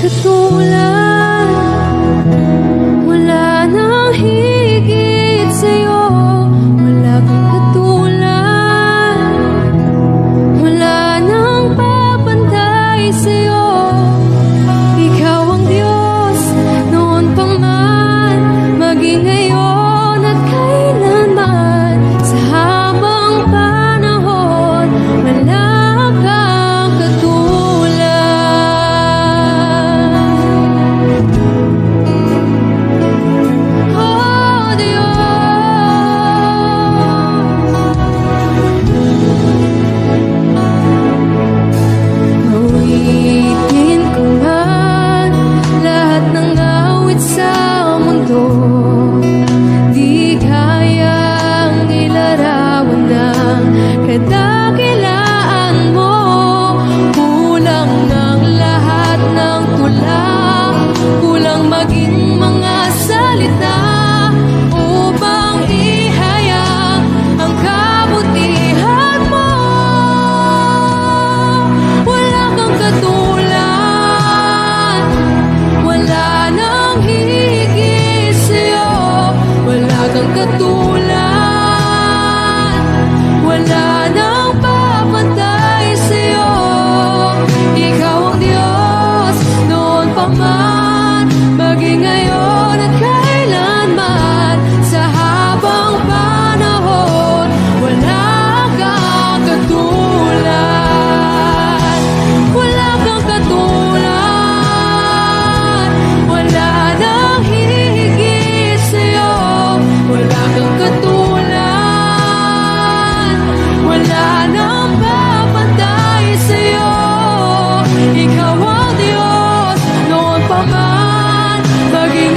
katulad, wala nang higit sa'yo. Wala kang katulad, wala nang papantay sa'yo. Ikaw ang Diyos noon pa man, maging ngayon at kailanman. Sa habang panahon, wala kang katulad. Oh Diyos, awitin ko man lahat ng awit sa mundo, di kayang ilarawan ng kadakilaan mo. Kulang ang lahat ng tula, kulang maging mga salita upang ihayag ang kabutihan mo. Wala kang katulad, wala nang higit sa'yo. Wala kang katulad, wala nang papantay sa'yo. Ikaw ang Diyos noon pa man, maging ngayon at kailanman. Sa habang panahon, wala kang katulad. Wala kang katulad, wala nang higit sa'yo. Wala kang katulad, wala nang papantay sa'yo. Ikaw ang Diyos noon pa man, maging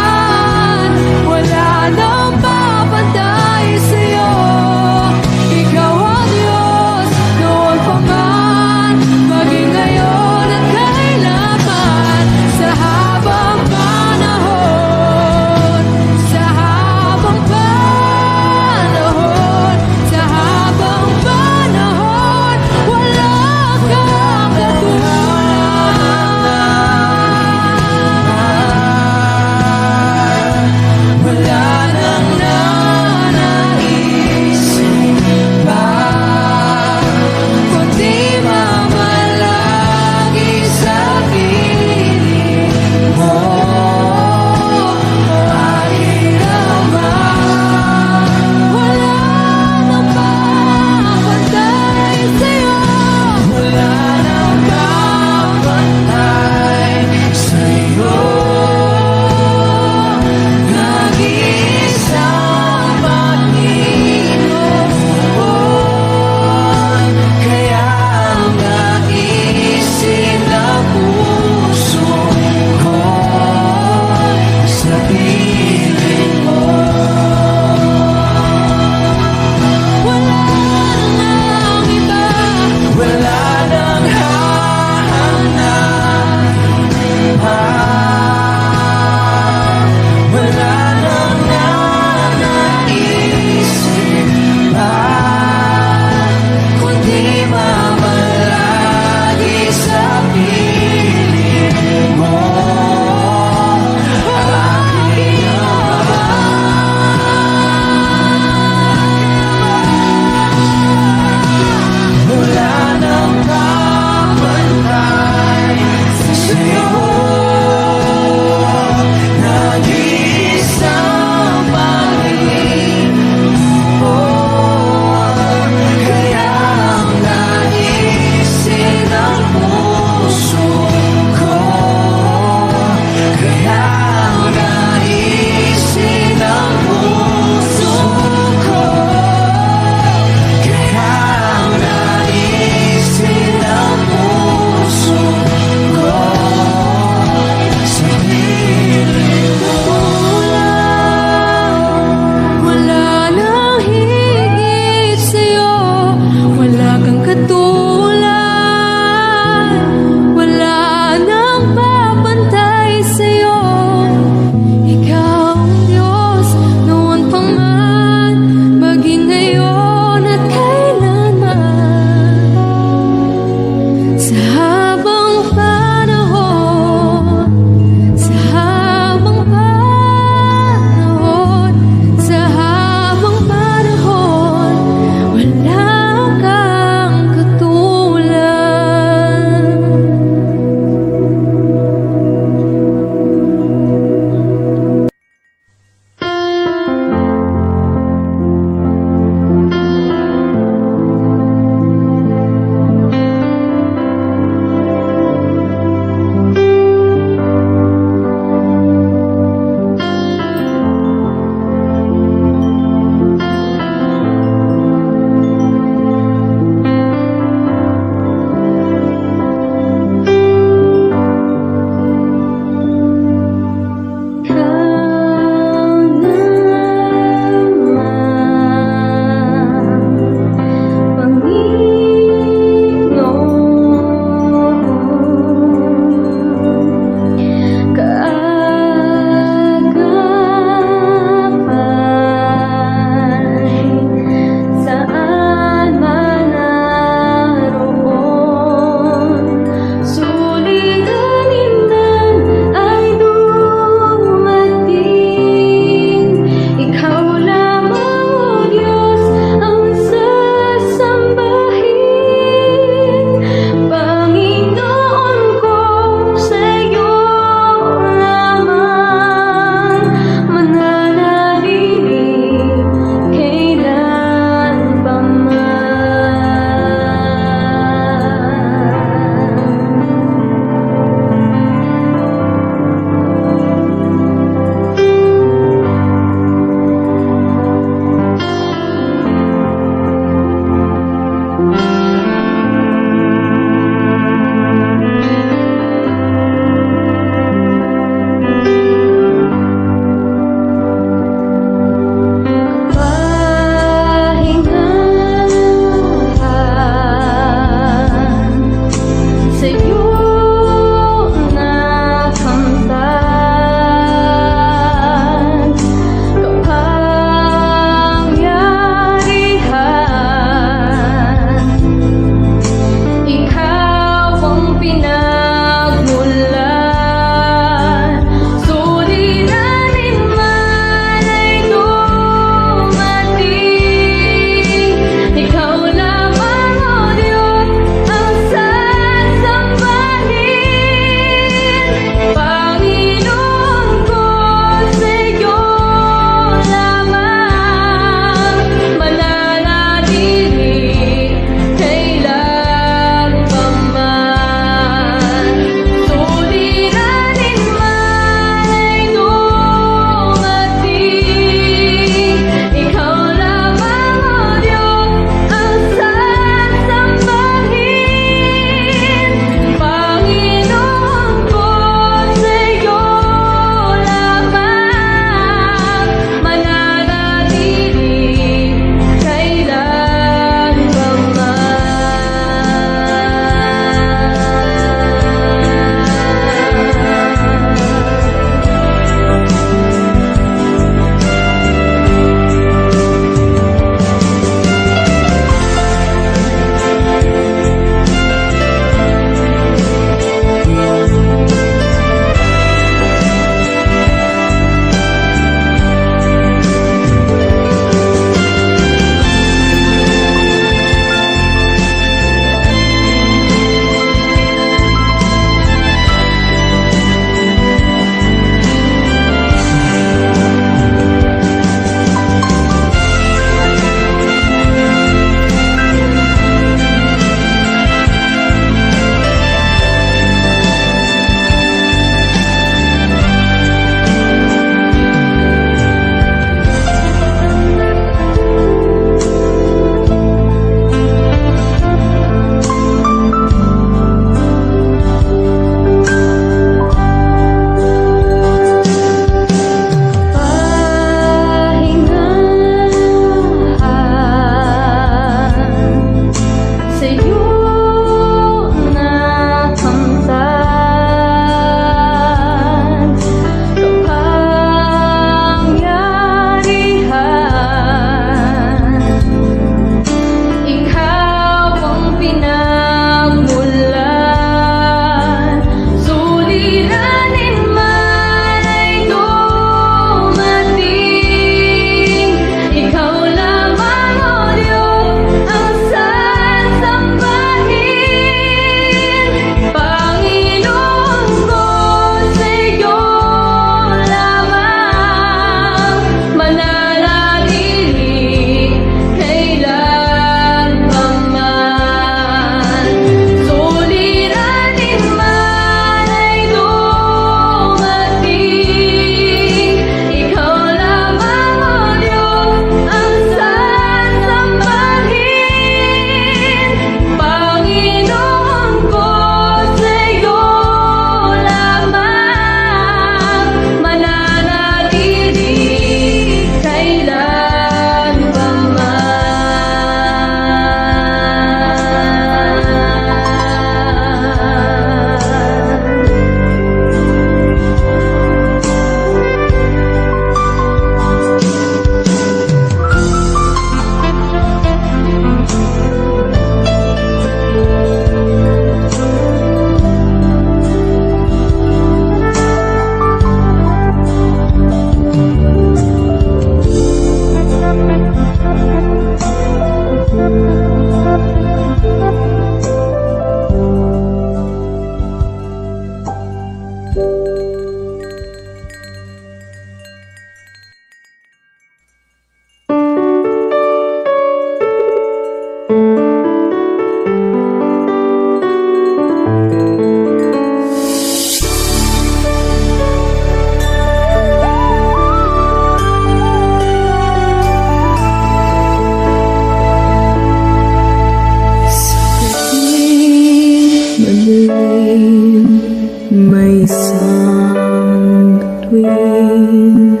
isang tuwing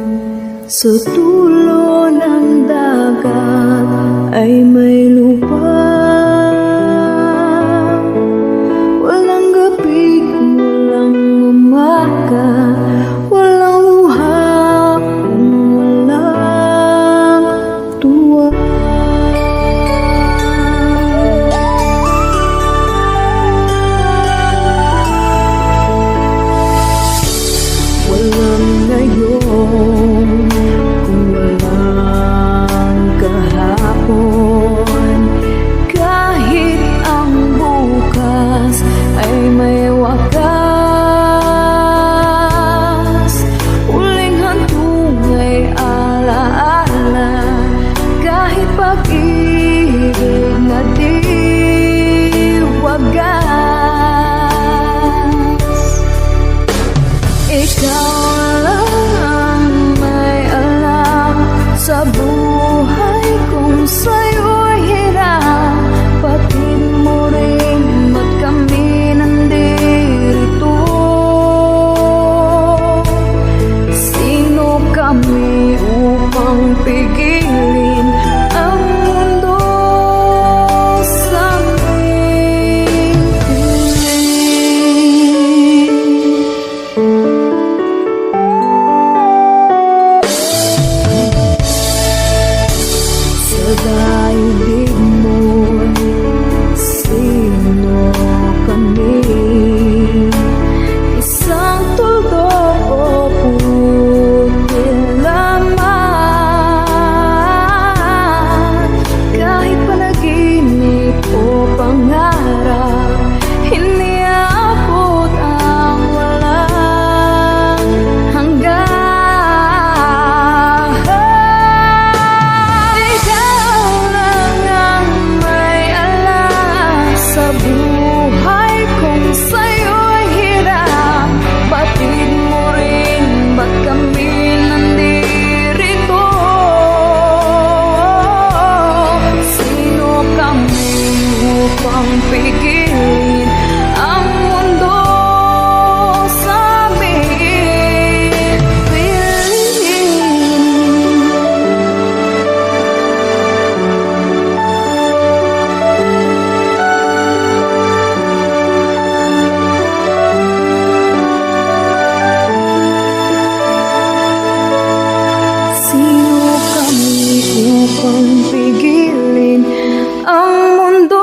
sa dulo ng dagat ay may lupa. Walang gabi, walang umaga, walang luha kung walang tuwa. Walang ngayon kung walang kahapon. Kahit ang bukas ay may wakas. Huling hantong ay alaala. Kahit pag-ibig na di wagas. Ikaw lang ang may alam sa buhay kung sa'yo'y hirap. Batid mo rin ba't kami nandirito? Sino kami upang pigilin ang mundo sa aming piling? Sa daigdig mo'y sino kami? Isang tuldok o putil lamang. Kahit panaginip o pangarap, iniabot ang walang hanggan. Ikaw lang ang may alam sa buhay kung sa'yo'y hirap. Batid mo rin ba't kami nandirito? Sino kami upang pigilin ang mundo sa aming piling? Sino kami upang pigilin ang mundo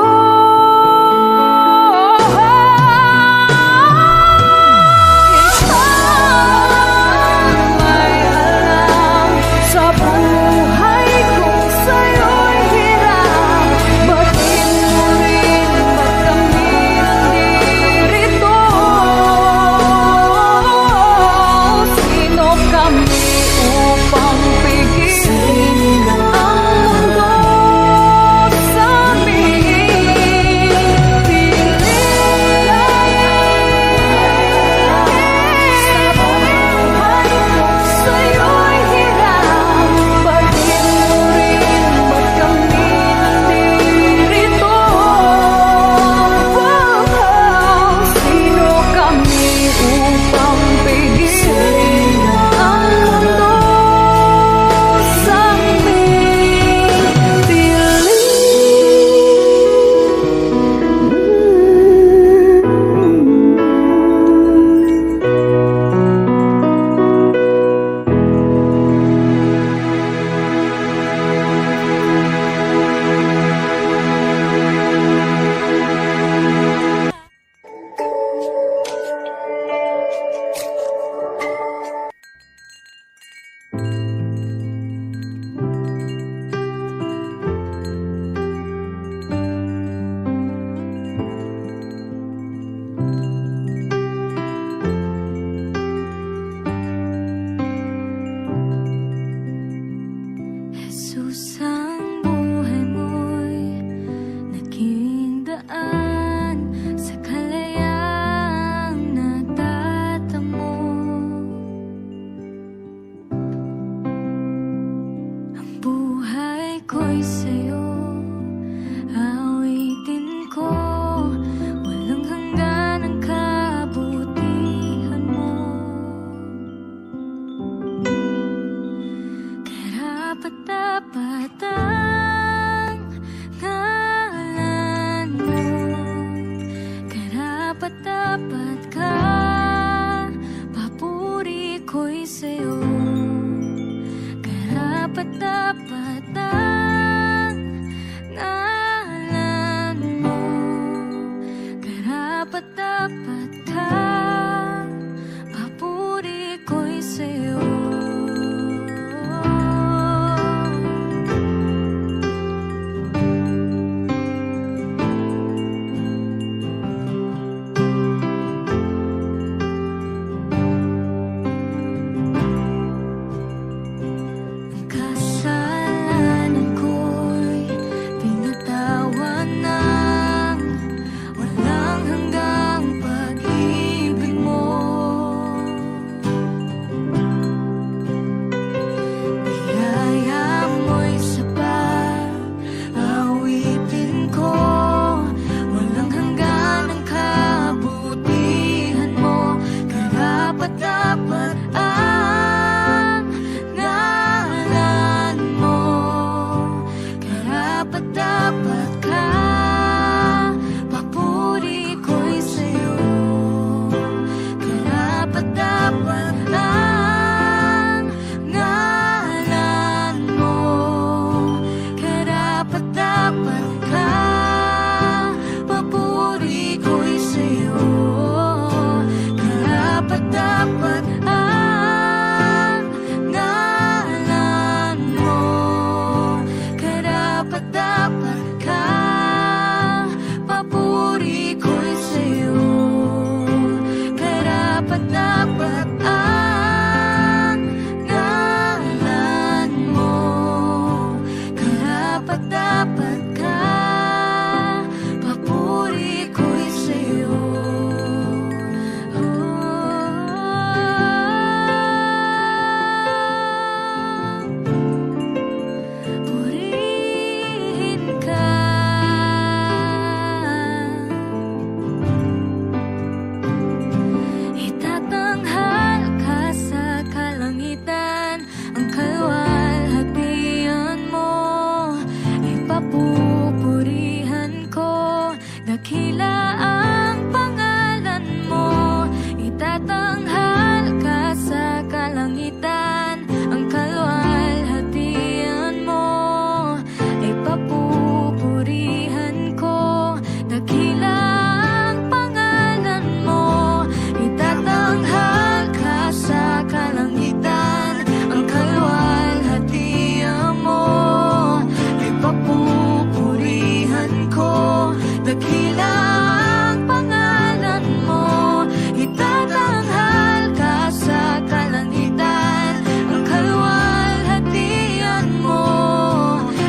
dakila ang pangalan mo. Itatanghal ka sa kalangitan, ang kaluwalhatian mo ay papupurihan ko. Dakila ang pangalan mo, itatanghal ka sa kalangitan, ang kaluwalhatian mo ay papupurihan ko. Dakila ang pangalan mo, itatanghal ka sa kalangitan, ang kaluwalhatian mo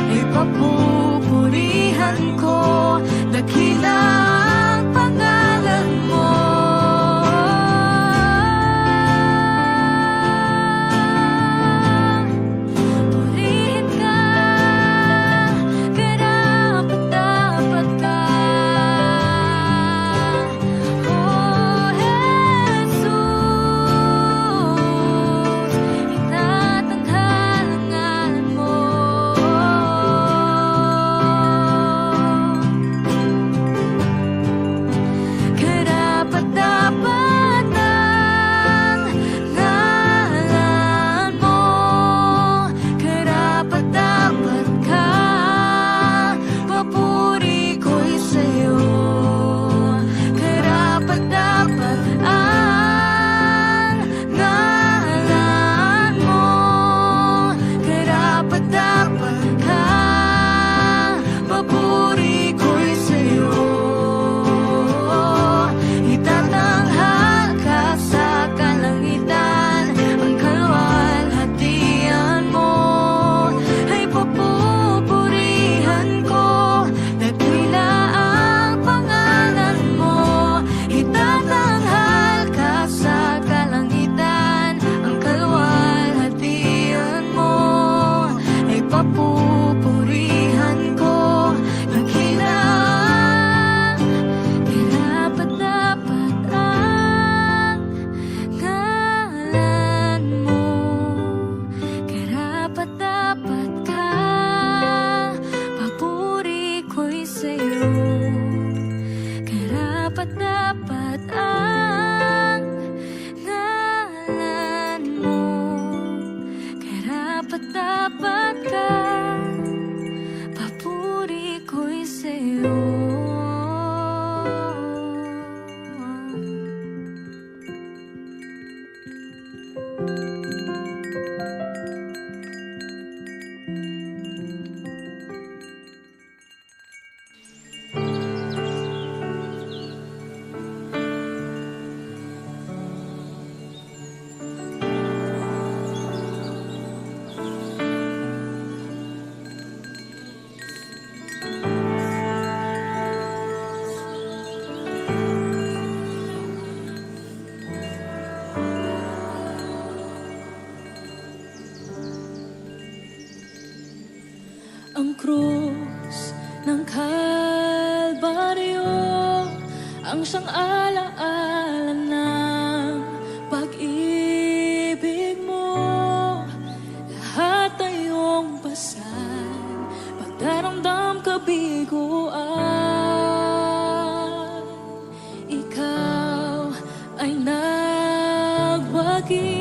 ay papupurihan ko. Dakila ang pangalan mo. Purihin ka, karapat-dapat ka. Oh, Jesus, itatanghal ang ngalan mo. Karapat-dapat ang ngalan mo. Karapat-dapat ka, papuri ko'y sa'yo. Karapat-dapat ang ngalan mo. Karapat-dapat ka, papuri ko'y sa'yo. Itatanghal ka sa kalangitan, ang kaluwalhatian mo ay papupurihan ko. Dakila ang pangalan mo, itatanghal ka sa kalangitan, ang kaluwalhatian mo ay papupurihan ko. Dakila karapat-dapat ang ngalan mo. Karapat-dapat ka, papuri ko'y sa'yo. Karapat-dapat ang ngalan mo. Karapat-dapat ka, papuri ko'y sa'yo. Ang krus ng Kalbaryo, ang siyang alaala ng pag-ibig mo. Lahat ay iyong pasan, pagdaramdam kabiguan. Ikaw ay nagwagi,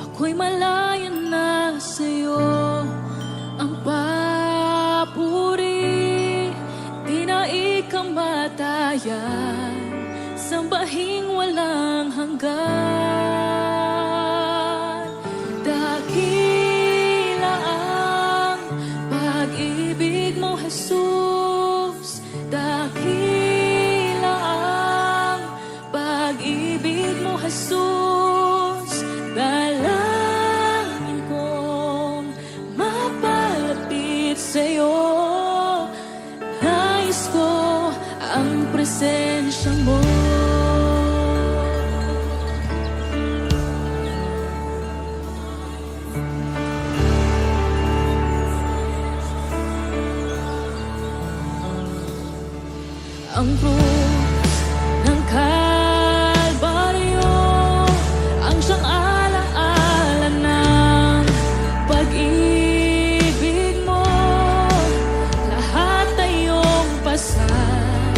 ako'y malaya na sa'yo. Ang papuri, di na ikamatayan, sambahing walang hanggan. Dakila ang pag-ibig mo, Jesus. Dakila ang pag-ibig mo, Jesus. Dalangin kong mapalapit sa'yo. Nais ko ang presensya mo. Ang krus ng Kalbaryo, ang siyang alaala ng pag-ibig mo. Lahat ay iyong pasan,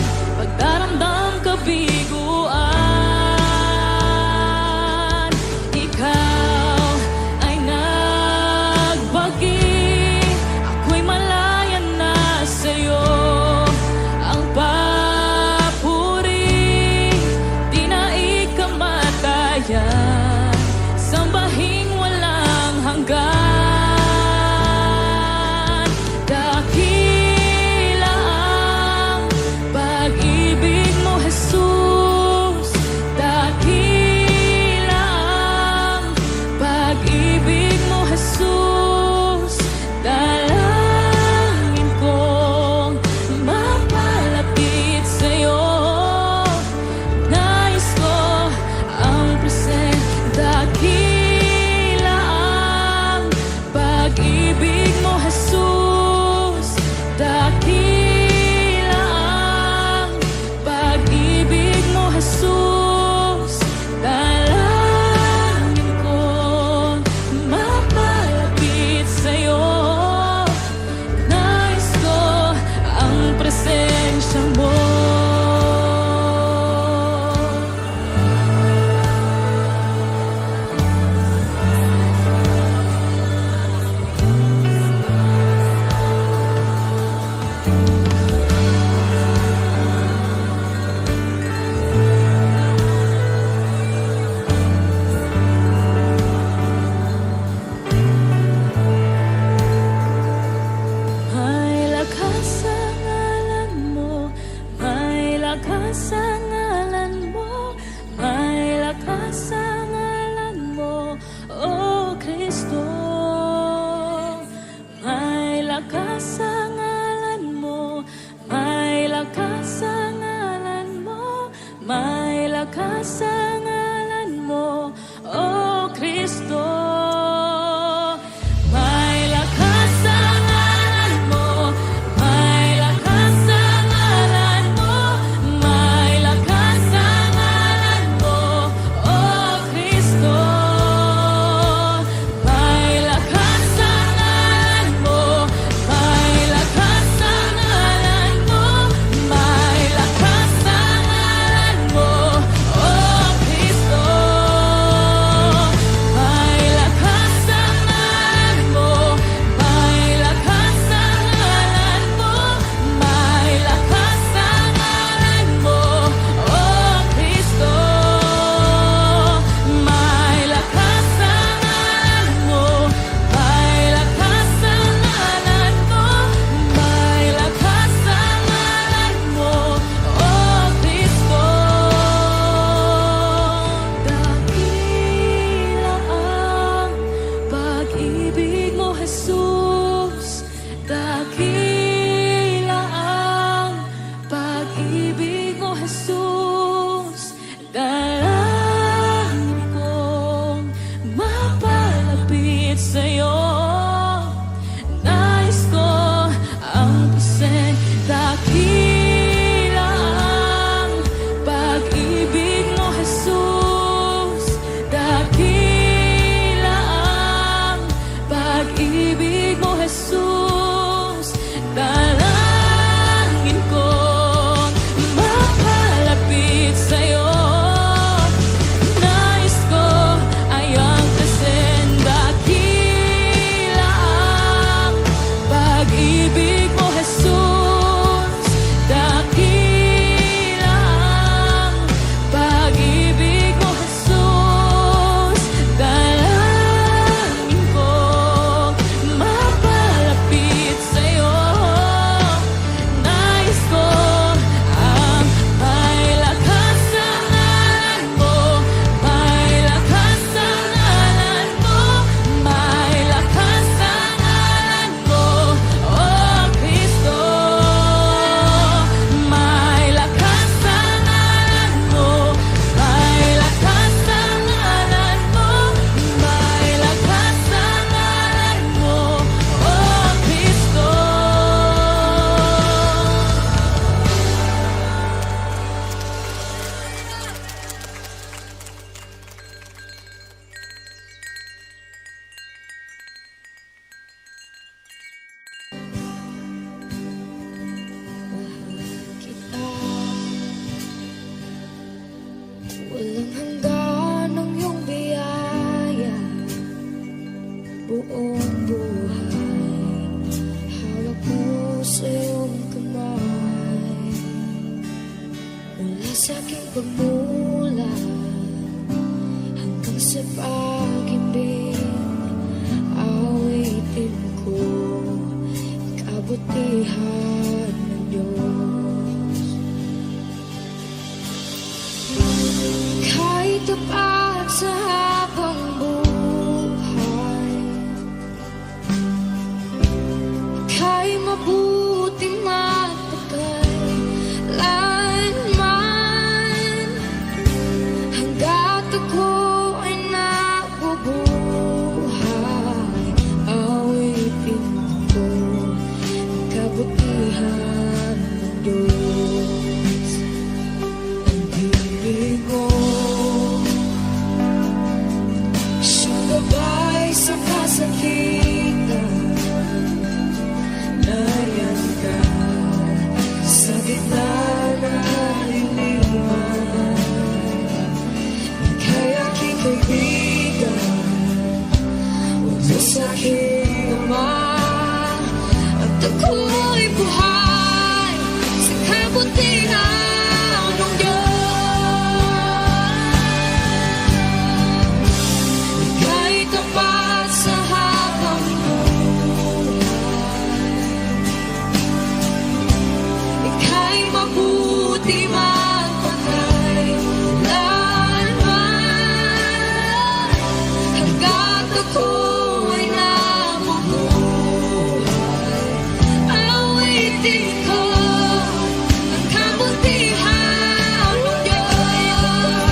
lakas sa ngalan mo, O Kristo. May lakas sa ngalan mo, may lakas sa ngalan mo, may lakas sa ngalan mo, O Kristo. May lakas sa ngalan mo, may lakas sa ngalan mo, may lakas sa ngalan mo, O Kristo. May lakas sa ngalan mo, may lakas sa ngalan mo, may lakas sa ngalan mo, O Kristo. May lakas sa ngalan mo, may lakas sa ngalan mo, may lakas sa ngalan mo, O Kristo. Dakila ang pag-ibig mo, Jesus. Dakila ang pag-ibig mo, Jesus. Dalangin kong mapalapit sa'yo. Nais ko ang present. Dakila ang pag-ibig mo, Jesus. Dakila ang pag-ibig mo, Jesus. Dalangin kong mapalapit sa'yo. Nais ko ay ang present. Dakila ang pag-ibig mo, Jesus. Dakila ang pag-ibig mo, Jesus. Dalangin kong mapalapit sa'yo. Nais ko ang may lakas sa ngalan mo, may lakas sa ngalan mo, may lakas sa ngalan mo, O Kristo. May lakas sa ngalan mo, may lakas sa ngalan mo, may lakas sa ngalan mo, O Kristo. Kita walang hanggan ang iyong biyaya. Buong buhay hawak mo sa iyong kamay. Mula sa aking pagmulan hanggang sa pag-ibig, awitin ko kabutihan ng Diyos. Kahit tapat sa habang buhay, ika'y mabuti magpakailanman. Hanggat ako ay nabubuhay, awitin ko ang kabutihan ng Diyos. Ang ibig mo, siyang gabay sa kasakitan. Layan ka sa gitna ng kaliliman. Ika'y aking kaibigan, huwag mo sa aking ama. At ako'y buhay sa kabutihan ng Diyos. Ika'y tapat sa habang buhay, ika'y mabuti magpakailanman. Hanggat ako ay nabubuhay, awitin ko ang kabutihan ng Diyos.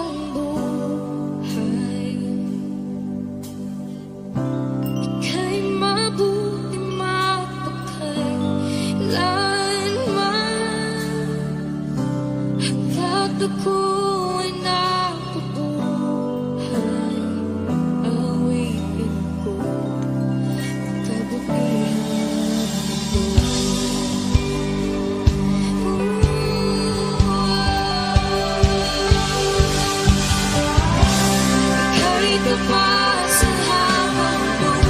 ang buhay. Ika'y mabuti mapagkailanman, hanggat ako'y nabubuhay. Awitin ko ang kabutihan mo. Ika'y tapat sa habang buhay.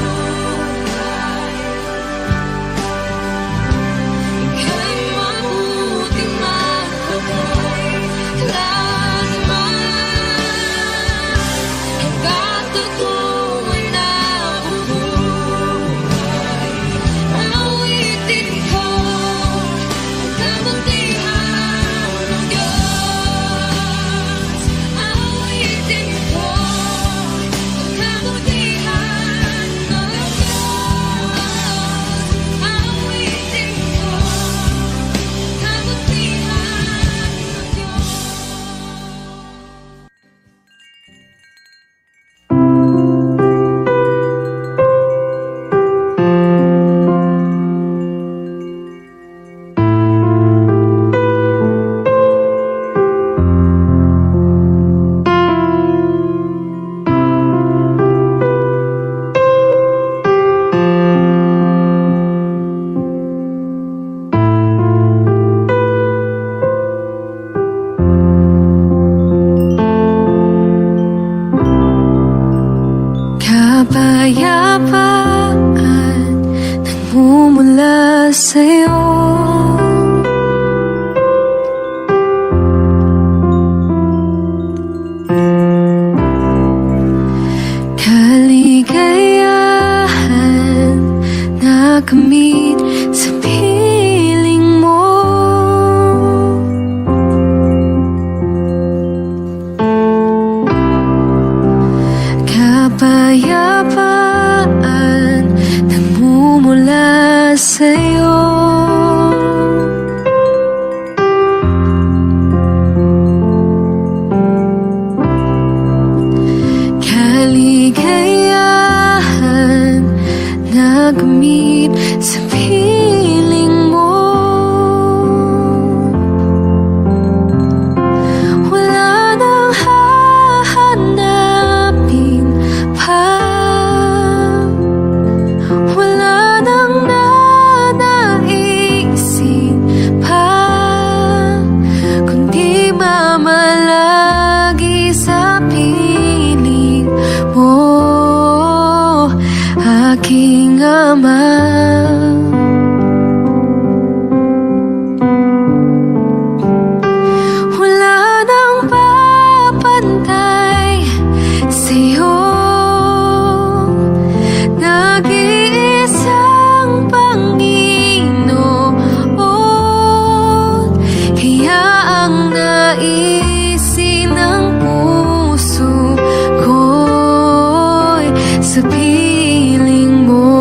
Ika'y mabuti mapagkailanman, hanggat ako'y nabubuhay. Awitin ko ang kabutihan ng Diyos. Awitin ko ang kabutihan ng Diyos. Awitin ko ang kabutihan ng Diyos. Kapayapaan nagmumula sa'yo. Kaligayahan na kamit sa piling mo. Kapayapaan nagmumula sa'yo. Kaligayahan na kamit sa piling mo. Wala nang hahanapin pa, wala nang nanaisin pa, kundi mamalagi sa piling mo, aking Ama. Wala nang papantay sa'yo, nag-iisang Panginoon. Kaya ang naisin ng puso ko'y sa piling mo.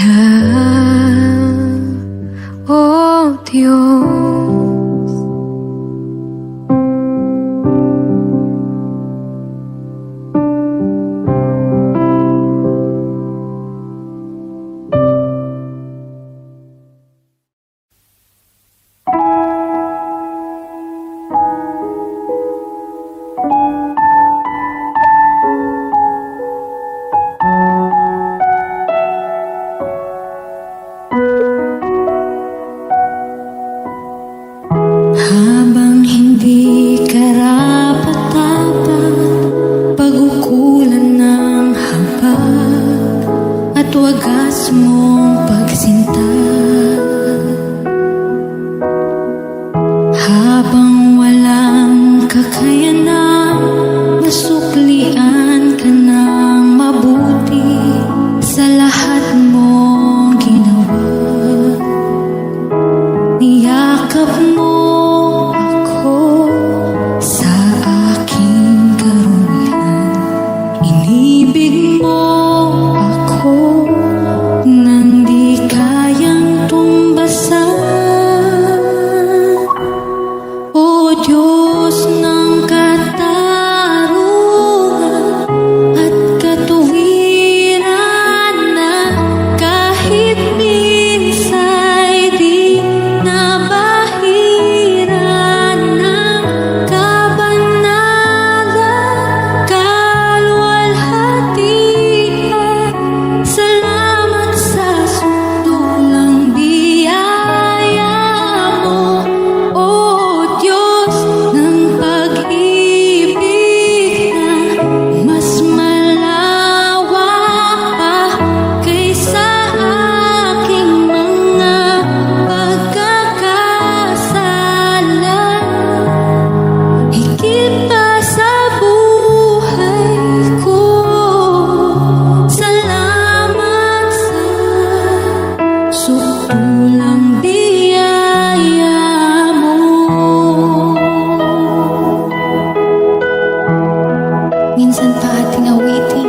ka, O Diyos. Habang hindi karapat-dapat pag-ukulan ng habag at wagas mong pagsinta, habang walang kakayanan masuklian ka ng mabuti sa lahat mong ginawa. Niyakap mo ako sa aking karumihan. Inibig mo ako nang di kayang tumbasan. O Diyos ng katarungan at katuwiran na kahit minsa'y di nabahiran ng kabanalan, kalwalhatian. Salamat sa sundulang biyaya mo, O Diyos ng pag-ibig na mas malawak pa kaysa aking mga pagkakasala. Higit pa sa buhay ko, salamat sa sutulang biyaya mo. Minsan pa ating awitin.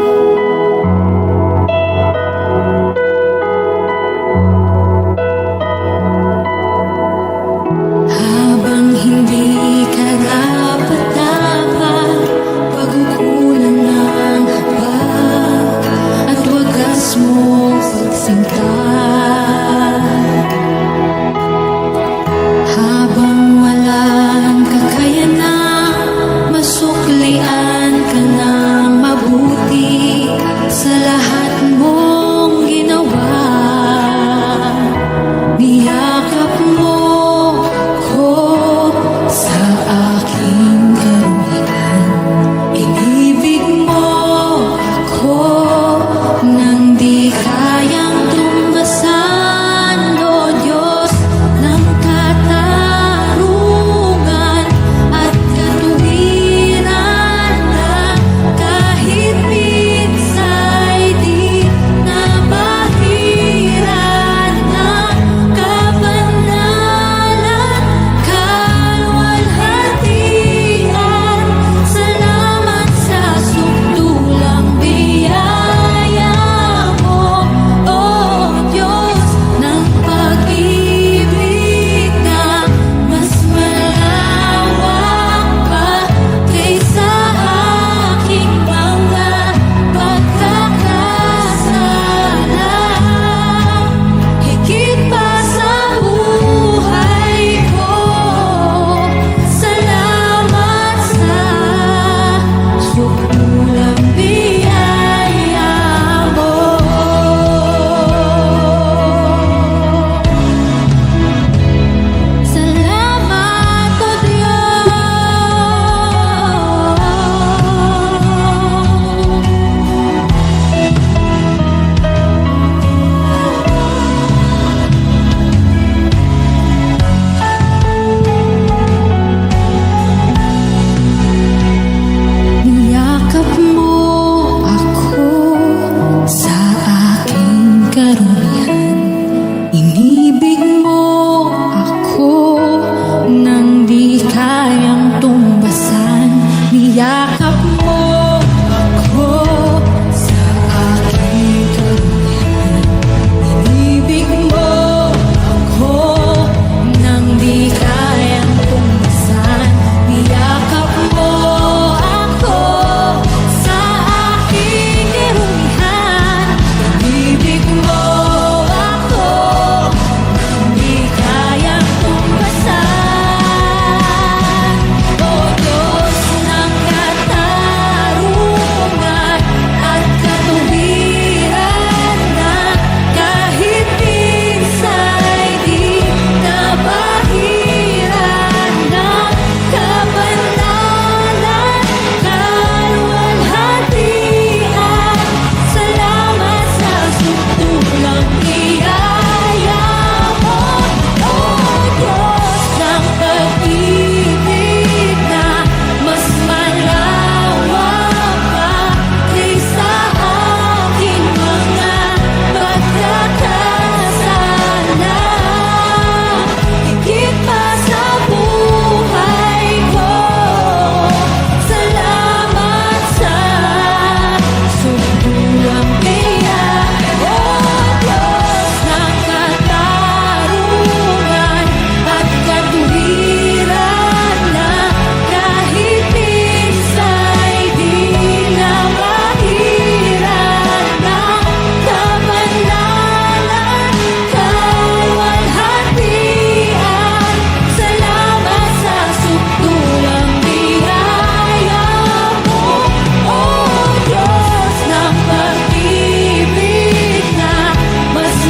Habang hindi karapat-dapat pag-ukulan ng habag at wagas mong pagsingkat, habang walang kakayanan masuklian ka ng mabuti sa lahat mong ginawa. Niyakap mo ko sa aking karumihan. Inibig mo ako nang di kayang tumbasan.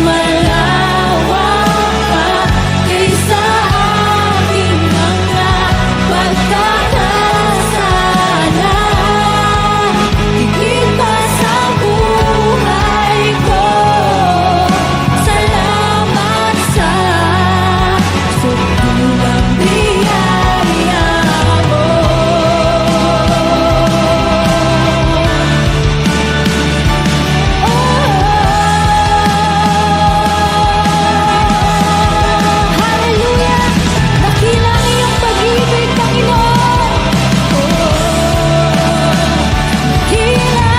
malawak pa kaysa aking mga pagkakasala. Higit pa sa buhay ko, salamat sa sobrang biyaya mo. Hallelujah! Dakila ang iyong pag-ibig, Panginoon. Dakila.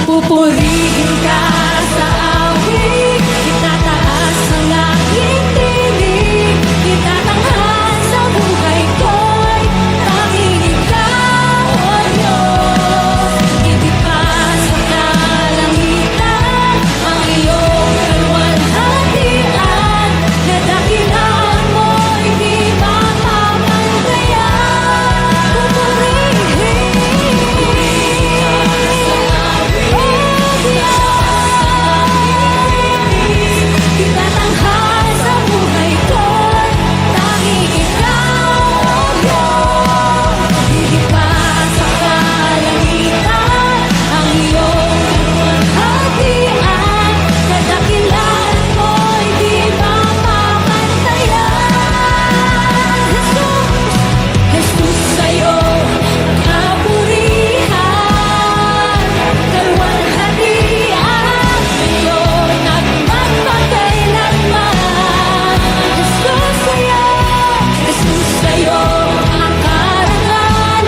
Pupurihin ka sa awit, itataas ang aking tinig, itatanghal sa buhay ko'y tanging ikaw, O Diyos. Hindi pa sa kalangitan ang iyong kaluwalhatian, nadakilaan mo'y di mapapantayan. Pupurihin itatanghal sa buhay ko'y tanging ikaw, O Diyos. Hindi pa sa kalangitan ang iyong kaluwalhatian, kadakilaan mo'y di mapapantayan. Jesus, sa'yo ang kapurihan, kaluwalhatian ngayon at magpakailanman. Jesus, sa'yo ang karangalan,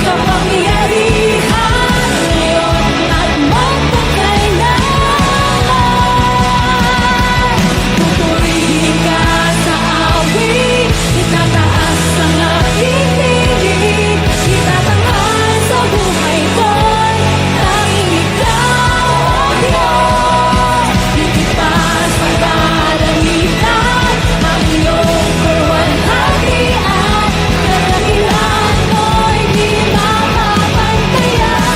kapangyarihan ngayon at magpakailanman. Pupurihin ka sa awit, itataas ang aking tinig, itatanghal sa buhay ko'y tanging ikaw, O Diyos. Hindi pa sa kalangitan ang iyong kaluwalhatian, kadakilaan mo'y di mapapantayan.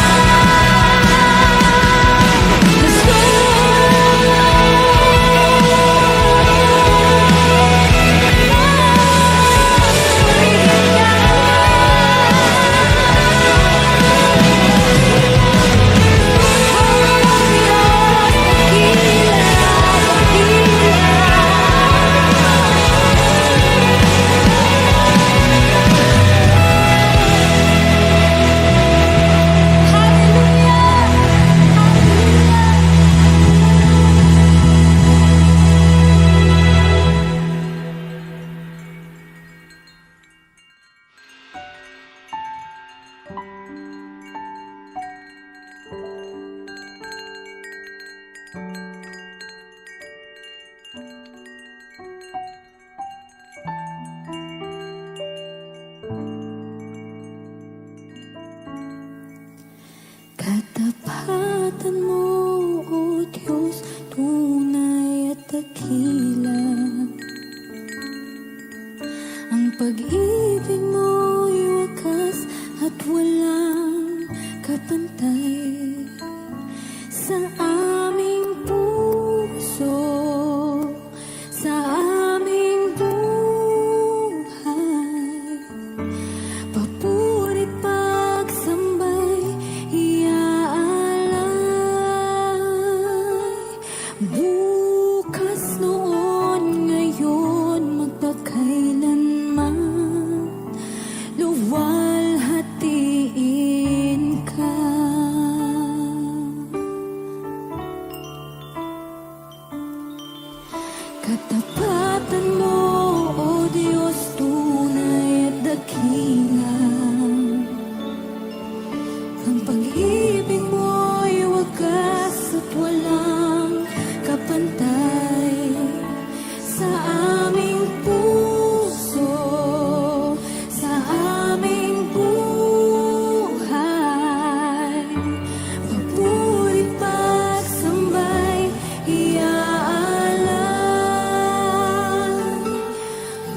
Katapatan mo, O Diyos, tunay at dakila. Ang pag-ibig mo'y wakas at walang kapantay sa aming puso, sa aming buhay. Papuri pagsambay, iaalay. Bukas, noon, ngayon, magpakailanman, luwalhatiin ka. Katapatan mo, O Diyos, tunay at dakila. Ang pag-ibig mo'y wagas at walang kapantay sa aming puso, sa aming buhay. Papuri pagsambay, iaalay.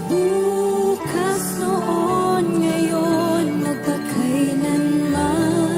Bukas, noon, ngayon, magpakailanman,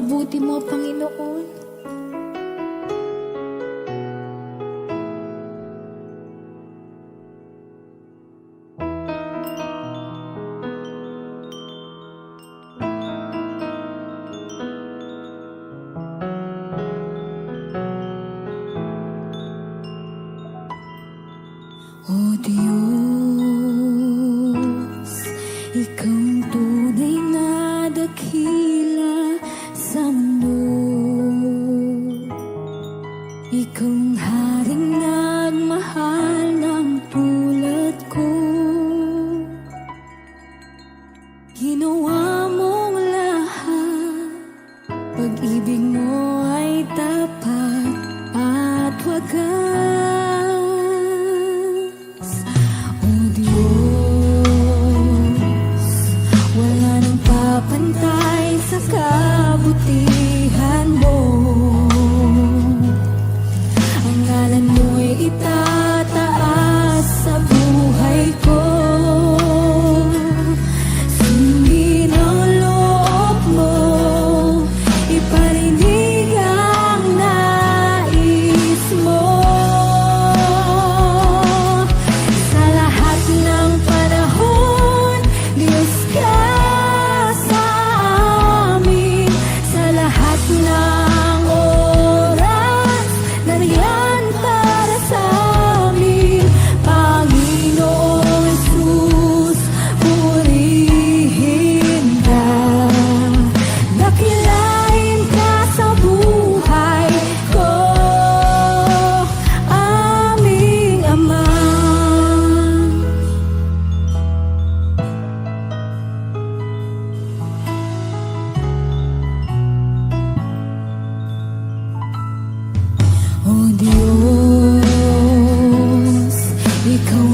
napakabuti mo, Panginoon. O Diyos, Ikaw ang tunay na dakila sa mundo. Ikaw ang haring nagmahal ng tulad ko. Ginawa mong lahat, pag-ibig mo ay tapat at wagas. O Diyos, wala nang papantay sa kabutihan mo. Ang ngalan mo'y itataas sa buhay ko. Sundin ang loob mo, iparinig ang nais mo. Sa lahat ng panahon, Diyos ka sa amin. Sa lahat ng oras, nariyan para sa amin. Panginoong Jesus, purihin ka. Dakilain ka sa buhay ko, aming Ama. O Diyos, Ikaw